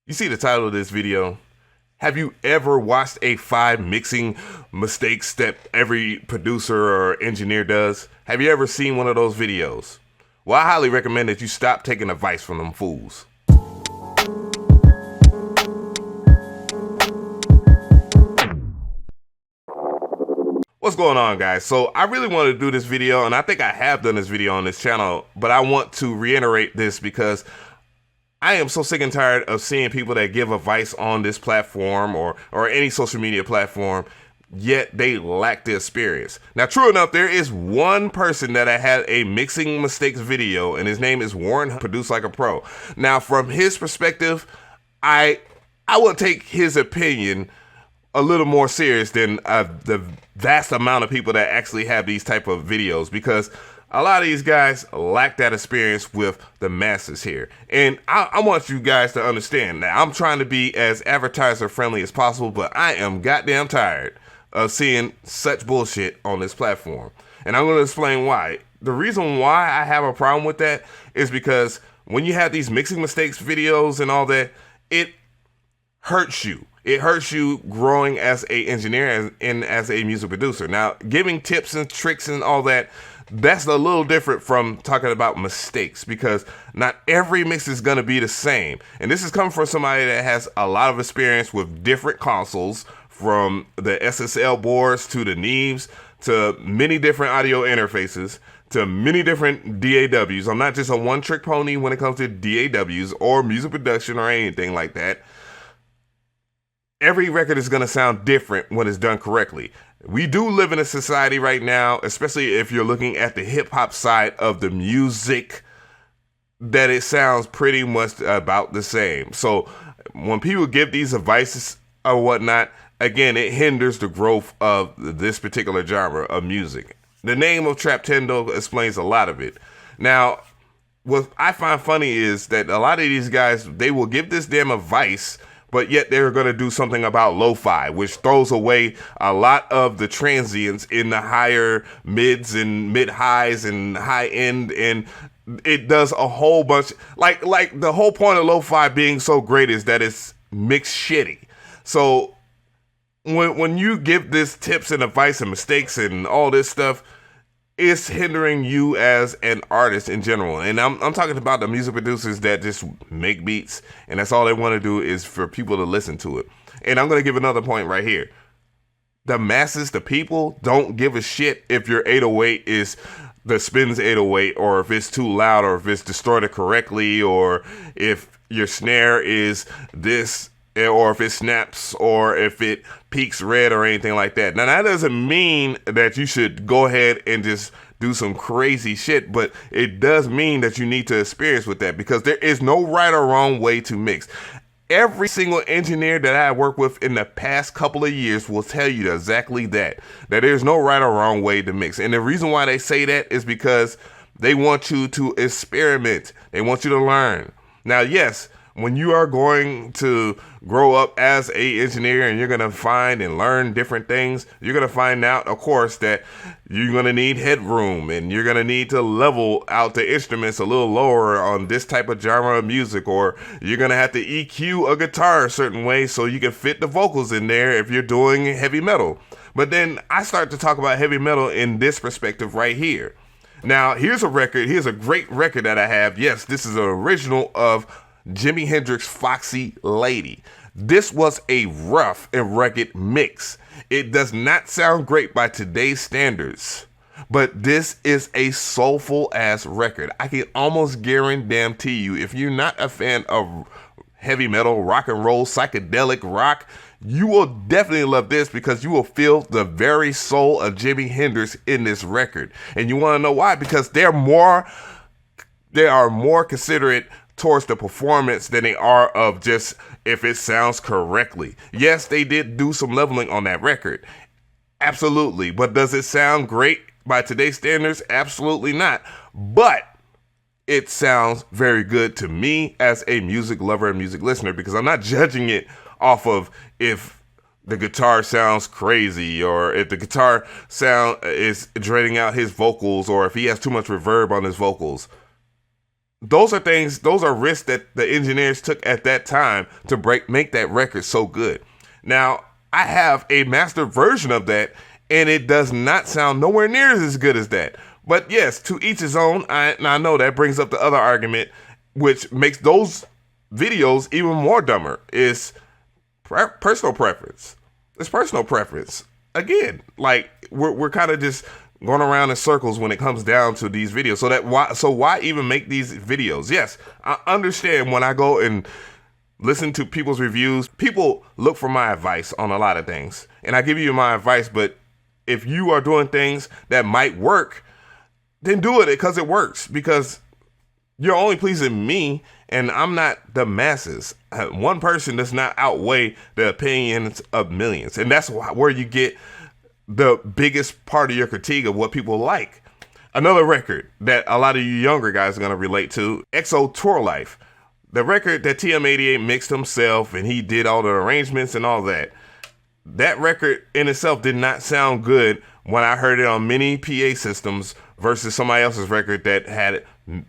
You see the title of this video? Have you ever watched a 5 mixing mistakes that every producer or engineer does? Have you ever seen one of those videos? Well, I highly recommend that you stop taking advice from them fools. What's going on, guys? So I really want to do this video, and I think I have done this video on this channel, but I want to reiterate this because I am so sick and tired of seeing people that give advice on this platform or any social media platform, yet they lack the experience. Now, true enough, there is one person that I had a mixing mistakes video, and his name is Huart, Produce Like a Pro. Now, from his perspective, I will take his opinion a little more serious than the vast amount of people that actually have these type of videos, because a lot of these guys lack that experience with the masses here. And I want you guys to understand that I'm trying to be as advertiser friendly as possible, but I am goddamn tired of seeing such bullshit on this platform. And I'm going to explain why. The reason why I have a problem with that is because when you have these mixing mistakes videos and all that, it hurts you. It hurts you growing as an engineer and as a music producer. Now, giving tips and tricks and all that, that's a little different from talking about mistakes, because not every mix is going to be the same. And this is coming from somebody that has a lot of experience with different consoles, from the SSL boards to the NeeVs to many different audio interfaces to many different DAWs. I'm not just a one-trick pony when it comes to DAWs or music production or anything like that. Every record is going to sound different when it's done correctly. We do live in a society right now, especially if you're looking at the hip hop side of the music, that it sounds pretty much about the same. So when people give these advices or whatnot, again, it hinders the growth of this particular genre of music. The name of Trap Tendo explains a lot of it. Now, what I find funny is that a lot of these guys, they will give this damn advice, but yet they're going to do something about lo-fi, which throws away a lot of the transients in the higher mids and mid-highs and high-end, and it does a whole bunch, like the whole point of lo-fi being so great is that it's mixed shitty. So when you give this tips and advice and mistakes and all this stuff, it's hindering you as an artist in general. And I'm talking about the music producers that just make beats, and that's all they want to do is for people to listen to it. And I'm going to give another point right here. The masses, the people, don't give a shit if your 808 is the spins 808, or if it's too loud, or if it's distorted correctly, or if your snare is this, or if it snaps, or if it peaks red or anything like that. Now, that doesn't mean that you should go ahead and just do some crazy shit, but it does mean that you need to experience with that, because there is no right or wrong way to mix. Every single engineer that I work with in the past couple of years will tell you exactly that there's no right or wrong way to mix. And the reason why they say that is because they want you to experiment. They want you to learn. Now, yes, when you are going to grow up as a engineer and you're going to find and learn different things, you're going to find out, of course, that you're going to need headroom, and you're going to need to level out the instruments a little lower on this type of genre of music, or you're going to have to EQ a guitar a certain way so you can fit the vocals in there if you're doing heavy metal. But then I start to talk about heavy metal in this perspective right here. Now, here's a record. Here's a great record that I have. Yes, this is an original of Jimi Hendrix' Foxy Lady. This was a rough and rugged mix. It does not sound great by today's standards, but this is a soulful ass record. I can almost guarantee you, if you're not a fan of heavy metal, rock and roll, psychedelic rock, you will definitely love this, because you will feel the very soul of Jimi Hendrix in this record. And you want to know why? Because they are more considerate towards the performance than they are of just if it sounds correctly. Yes, they did do some leveling on that record. Absolutely. But does it sound great by today's standards? Absolutely not. But it sounds very good to me as a music lover and music listener, because I'm not judging it off of if the guitar sounds crazy, or if the guitar sound is draining out his vocals, or if he has too much reverb on his vocals. those are things, those are risks that the engineers took at that time to make that record so good. Now, I have a master version of that, and it does not sound nowhere near as good as that. But yes, to each his own. I know that brings up the other argument, which makes those videos even more dumber, is personal preference. It's personal preference. Again, like we're kind of just going around in circles when it comes down to these videos. So why even make these videos? Yes, I understand when I go and listen to people's reviews, people look for my advice on a lot of things. And I give you my advice, but if you are doing things that might work, then do it because it works. Because you're only pleasing me, and I'm not the masses. One person does not outweigh the opinions of millions. And that's where you get the biggest part of your critique of what people like. Another record that a lot of you younger guys are going to relate to, EXO Tour Life. The record that TM88 mixed himself, and he did all the arrangements and all that. That record in itself did not sound good when I heard it on many PA systems versus somebody else's record that had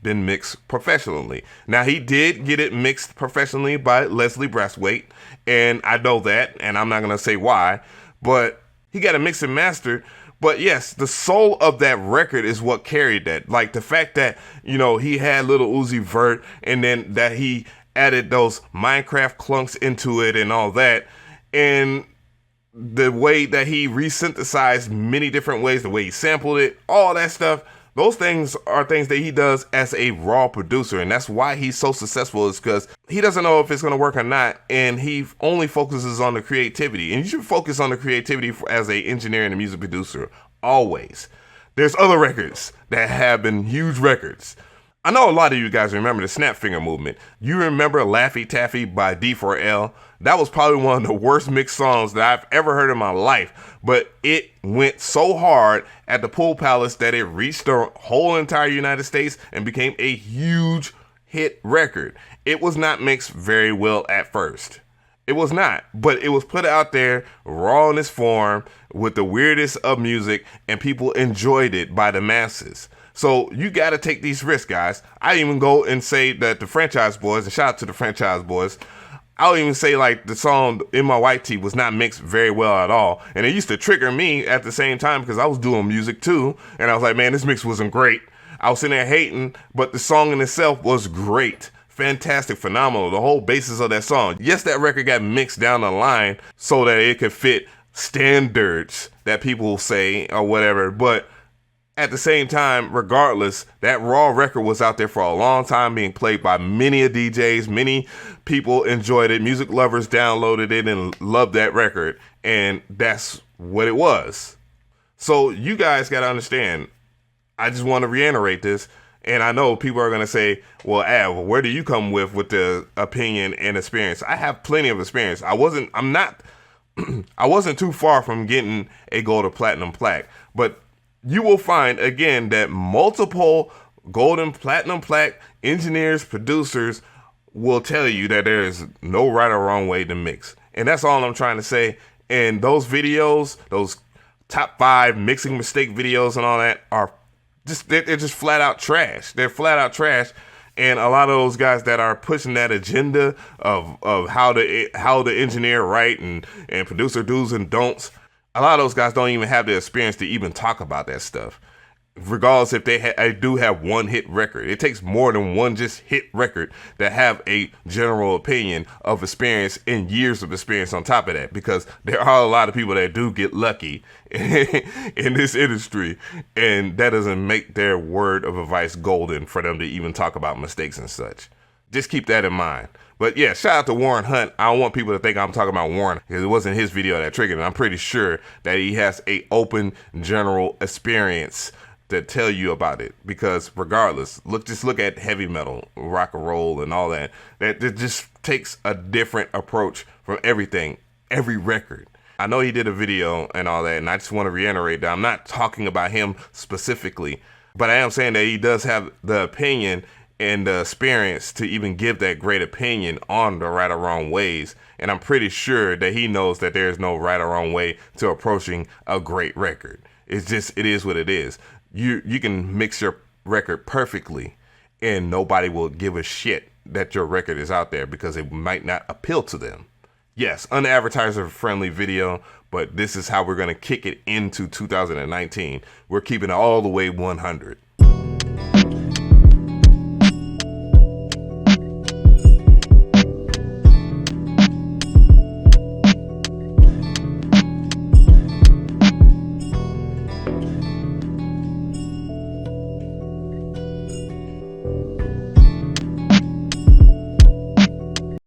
been mixed professionally. Now, he did get it mixed professionally by Leslie Brathwaite, and I know that, and I'm not going to say why, but he got it mixed and mastered. But yes, the soul of that record is what carried that. Like the fact that, you know, he had Little Uzi Vert, and then that he added those Minecraft clunks into it and all that. And the way that he resynthesized many different ways, the way he sampled it, all that stuff. Those things are things that he does as a raw producer, and that's why he's so successful, is because he doesn't know if it's going to work or not, and he only focuses on the creativity. And you should focus on the creativity as an engineer and a music producer, always. There's other records that have been huge records. I know a lot of you guys remember the Snap Finger movement. You remember Laffy Taffy by D4L? That was probably one of the worst mixed songs that I've ever heard in my life, but it went so hard at the Pool Palace that it reached the whole entire United States and became a huge hit record. It was not mixed very well at first. It was not, but it was put out there raw in its form with the weirdest of music, and people enjoyed it by the masses. So you got to take these risks, guys. I even go and say that the Franchise Boys, and shout out to the Franchise Boys, I'll even say like the song In My White Tee was not mixed very well at all. And it used to trigger me at the same time because I was doing music too. And I was like, man, this mix wasn't great. I was sitting there hating, but the song in itself was great. Fantastic, phenomenal. The whole basis of that song. Yes, that record got mixed down the line so that it could fit standards that people say or whatever. But at the same time, regardless, that raw record was out there for a long time being played by many DJs. Many people enjoyed it. Music lovers downloaded it and loved that record. And that's what it was. So you guys got to understand, I just want to reiterate this. And I know people are going to say, well, Av, where do you come with the opinion and experience? I have plenty of experience. I wasn't too far from getting a gold or platinum plaque, but you will find, again, that multiple golden, platinum plaque engineers, producers will tell you that there is no right or wrong way to mix. And that's all I'm trying to say. And those videos, those top 5 mixing mistake videos and all that are they're just flat out trash. They're flat out trash. And a lot of those guys that are pushing that agenda of how to engineer right and producer do's and don'ts, a lot of those guys don't even have the experience to even talk about that stuff. Regardless if they do have one hit record. It takes more than one just hit record to have a general opinion of experience and years of experience on top of that, because there are a lot of people that do get lucky in this industry, and that doesn't make their word of advice golden for them to even talk about mistakes and such. Just keep that in mind. But yeah, shout out to Warren Hunt. I don't want people to think I'm talking about Warren because it wasn't his video that triggered it. I'm pretty sure that he has a open general experience to tell you about it, because regardless, just look at heavy metal, rock and roll and all that. That it just takes a different approach from everything, every record. I know he did a video and all that, and I just want to reiterate that I'm not talking about him specifically, but I am saying that he does have the opinion and the experience to even give that great opinion on the right or wrong ways. And I'm pretty sure that he knows that there is no right or wrong way to approaching a great record. It is what it is. You can mix your record perfectly and nobody will give a shit that your record is out there because it might not appeal to them. Yes, unadvertiser friendly video, but this is how we're going to kick it into 2019. We're keeping it all the way 100.